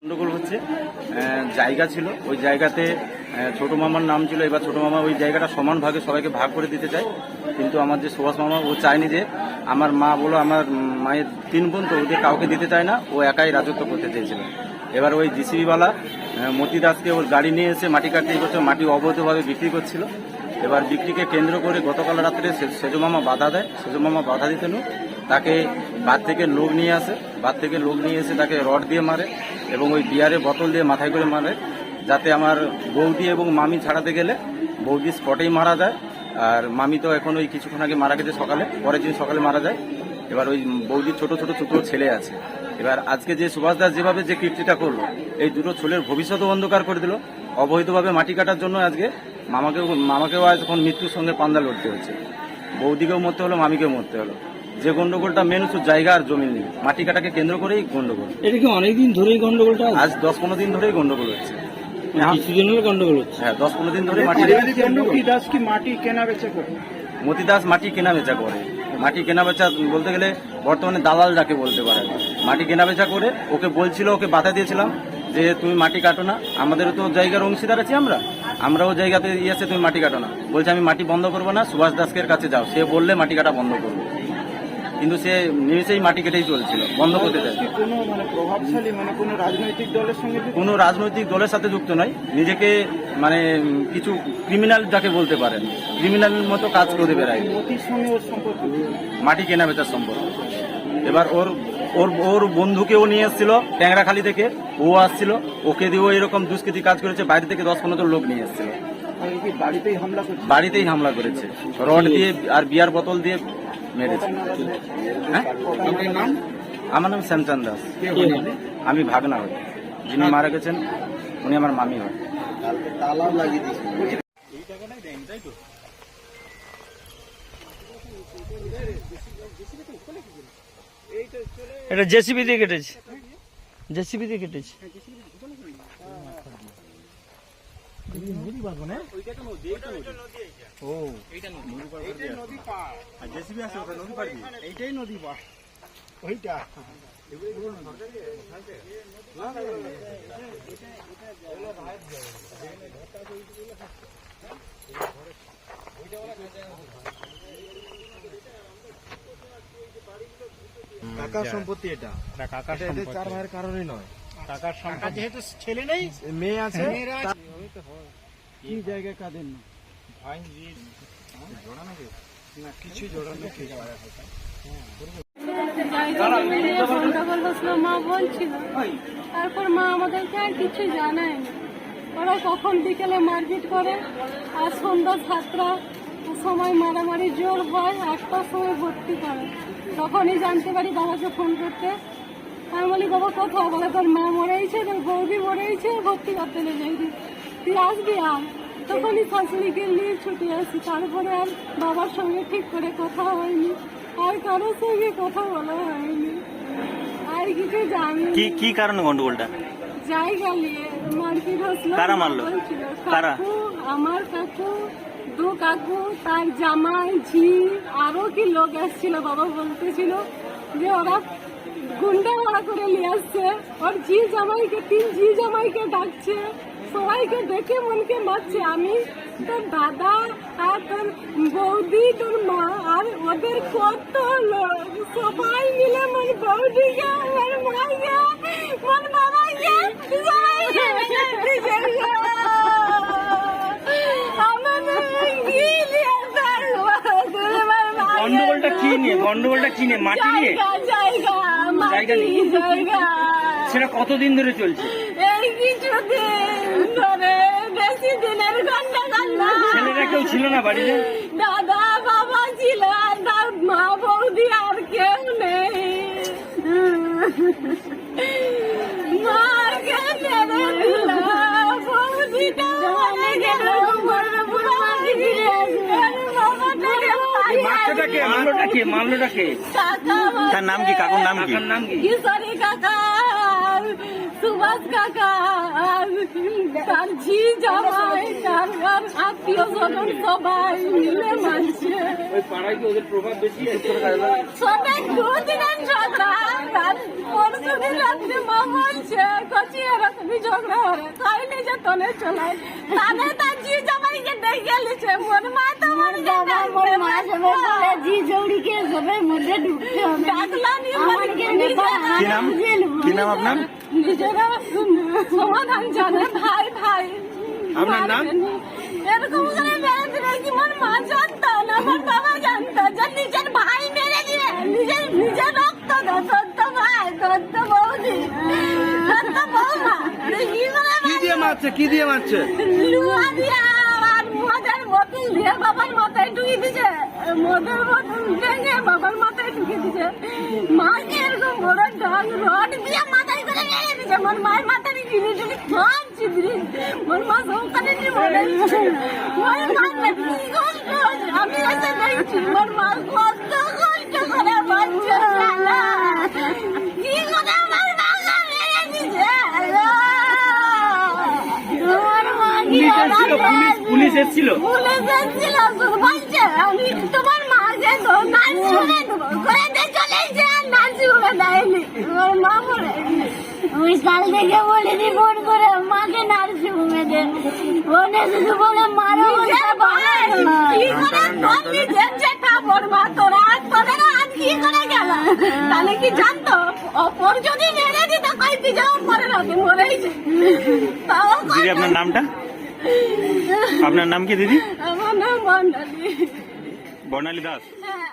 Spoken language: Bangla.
গন্ডগোল হচ্ছে জায়গা ছিল, ওই জায়গাতে ছোট মামার নাম ছিল। এবার ছোট মামা ওই জায়গাটা সমান ভাগে সবাইকে ভাগ করে দিতে চায়, কিন্তু আমার যে সুভাষ মামা ও চায়নি যে আমার মা বলো আমার মায়ের 3 বোন, তো ওদের কাউকে দিতে চায় না, ও একাই রাজত্ব করতে চেয়েছিল। এবার ওই জিসিবিওয়ালা মতি দাসকে ওর গাড়ি নিয়ে এসে মাটি কাটতে করছে, মাটি অবৈধভাবে বিক্রি করছিল। এবার বিক্রিকে কেন্দ্র করে গতকাল রাত্রে সেজো মামা বাধা দেয়। সেজো মামা বাধা দিতেন, তাকে বাদ থেকে লোক নিয়ে আসে, বাদ থেকে লোক নিয়ে এসে তাকে রড দিয়ে মারে এবং ওই বিয়ারের বোতল দিয়ে মাথায় করে মারে, যাতে আমার বৌদি এবং মামি ছাড়াতে গেলে বৌদি স্পটেই মারা যায়। আর মামি তো এখন ওই কিছুক্ষণ আগে মারা গেছে, পরের দিন সকালে মারা যায়। এবার ওই বৌদির ছোট ছোট ছেলে আছে। এবার আজকে যে সুভাষ দাস যেভাবে যে কীর্তিটা করলো, এই দুটো ছেলের ভবিষ্যৎও অন্ধকার করে দিল। অবৈধভাবে মাটি কাটার জন্য আজকে মামাকেও আজ এখন মৃত্যুর সঙ্গে পান্দা লড়তে হচ্ছে। বৌদিকেও মরতে হলো, মামিকেও মরতে হলো। যে গন্ডগোলটা মেন হচ্ছে জায়গা আর জমি নিয়ে, মাটি কাটাকে কেন্দ্র করেই গন্ডগোল। এটা কি অনেকদিন ধরেই গন্ডগোলটা? আজ 10-15 দিন ধরেই গন্ডগোল হচ্ছে। কিছুদিনের গন্ডগোল হচ্ছে? হ্যাঁ, 10-15 দিন ধরে মাটি কেনা বেচা করে। মতি দাস মাটি কেনা বেচা করে। মাটি কেনা বেচা বলতে গেলে বর্তমানে দালাল যাকে বলতে পারে, মাটি কেনা বেচা করে। ওকে বলছিল, ওকে বাধা দিয়েছিলাম যে তুমি মাটি কাটো না, আমাদেরও তো জায়গার অংশীদার আছি, আমরাও জায়গাতে ইয়েছে, তুমি মাটি কাটো না। বলছে আমি মাটি বন্ধ করবো না, সুভাষ দাসকের কাছে যাও, সে বললে মাটি কাটা বন্ধ করবো। কিন্তু সে নিমেষেই মাটি কেটেই চলছিল, বন্ধ করতে চায়। প্রভাবশালী কোনো রাজনৈতিক দলের সঙ্গে? কোনো রাজনৈতিক দলের সাথে যুক্ত নয়, নিজেকে কিছু ক্রিমিনাল যাকে বলতে পারেন, ক্রিমিনালের মতো কাজ করে বেড়ায়। মতির সঙ্গে ওর সম্পর্ক মাটি কেনা বেচার সম্পর্ক। এবার ওর বন্ধুকেও নিয়ে এসেছিল ট্যাংরাখালি থেকে, ও আসছিল, ওকে দিয়েও এরকম দুষ্কৃতি কাজ করেছে। বাইরে থেকে 10-15 জন লোক নিয়ে এসেছিল, বাড়িতেই হামলা করেছে, রড দিয়ে আর বিয়ার বোতল দিয়ে মেরেছে। হ্যাঁ, আমার নাম শ্যামচাঁদ দাস, আমি ভাগনা হই। যিনি মারা গেছেন উনি আমার মামি হয়। এটা জেসিবি দিয়ে কেটেছে, জেসিবি দিয়ে কেটেছে। এইটাই নদী পার, ওইটা কাকার সম্পত্তি। এটা কাকার এদের 4 ভাইয়ের কারণে নয়, কাকার সম্পত্তি। যেহেতু ছেলে নেই, মেয়ে আছে। কি জায়গায় কাঁদেন না ভাই, কিছু জড়ানো ঠিক মা বলছিল, তারপর মা আমাদেরকে আর কিছু জানায়নি। ওরা কখন বিকেলে মারপিট করে, আর সন্ধ্যা 7টা সময় মারামারি জোর হয়, 8টার সময় ভর্তি করে। তখনই জানতে পারি, বাবাকে ফোন করতে। আমি বলি বাবা কোথাও? বলে তোর মা মরেছে, তোর বৌদি মরেছে, ভর্তি করতে লেগে তুই আসবি আর। তখনই শাশুড়িকে নিয়ে ছুটে আসি। তারপরে আর বাবার সঙ্গে ঠিক করে কথা হয়নি, আর কারোর সঙ্গে কথা বলা হয়নি, আর কিছু জানি। কি কারণে গন্ডগোলটা? জায়গা নিয়ে মারপিট হচ্ছিল। কারা মারলো? কারা? আমার কাকু, 2 কাকু, তার জামাই, ঝি, আরো কি লোক এসেছিল। বাবা বলতেছিল যে ওরা গুন্ডা মারা করে নিয়ে আসছে। ওর 3 ঝি জামাইকে ডাকছে, সবাইকে দেখে মনকে মারছে। আমি, তোর দাদা আর তোর বৌদি, তোর মা আর ওদের কত লোক, সবাই মিলে মন বৌদিকে, আমার মাকে, মন বাবাকে গন্ডগোলটা কি নিয়ে? মাটি নিয়ে? জায়গা। সেটা কতদিন ধরে চলছে? এই কিছুদিন ধরে, বেশি দিনের গন্ডগোল না। ছেলেরা কেউ ছিল না বাড়িতে? দাদা বাবা ছিল, আর তার মা বৌদি আর কেউ নেই। মাকে মেরে দিল, বৌদিটা মরে গেল। মামলাটাকে তার নাম কি? কাকুর নাম কি? কিশোরী কাকা, সুভাষ কাকা, তার ঝি জামাই, তার আত্মীয় স্বজন সবাই মিলে মানছে। সবাই 2 দিনের ঝগড়া, পরশু দিন রাত্রে মা বলছে কচি ঝগড়া হরে তাই নিজে তনে চলায় তানে তার জি জামাইকে ডেকে লিছে মোর মা তো মোর বাবা মোর মা সবে বলে জি জৌড়িকে সবে মধ্যে ঢুকতে হবে ডাকলা নিয়ে আমাকে কি নাম কি নাম আপনার নিজেরা সমাধান জানে ভাই ভাই আপনার নাম? এরকম করে মেরে দিলে কি মোর মা জানতো না আমার বাবা জানতো যে নিজের ভাই মেরে দিবে নিজের রক্ত দাও তোর তো ভাই তোর তো বৌদি তোর তো বৌমা কি দিয়ে মারছে কি দিয়ে মারছে লুয়া দিয়া আর মদের বোতল দিয়ে বাবার মাথায় ঢুকিয়ে দিছে মদের বোতল ভেঙে বাবার মাথায় ঢুকিয়ে দিছে মাকে এরকম বড় ডাল রড দিয়ে মাথায় করে মেরে দিছে মোর মায়ের মাথায় গিলি টুলি খাচ্ছি মোর মা সৌখানে নিয়ে মরে মোর মা কি কষ্ট আমি এসে দেখছি মোর মা কষ্ট করে বাচ্চা না কি করে আমার বাবা মেরে দিছে তোমার মা কি পুলিশ এসেছিল পুলিশ এসেছিল বলছে আমি তোমার মাকে নাচ শুনে দেবো করে দিয়ে চলে এসে নাচ শুনে দেয়নি আমার মা বলে আমি কাল থেকে বলিনি ফোন করে মাকে নার্সিং হোমে দে ফোনে শুধু বলে মারো কি করে বললি যেটা বলবা তোরা তোদের আজ কি করে গেল তাহলে কি জানতো অপর যদি মেরে দিত কইতে যাও পরে রাতে মরেইছে তাও দিদি আপনার নামটা আপনার নাম কি দিদি আমার নাম মন্ডলী বর্ণালী দাস হ্যাঁ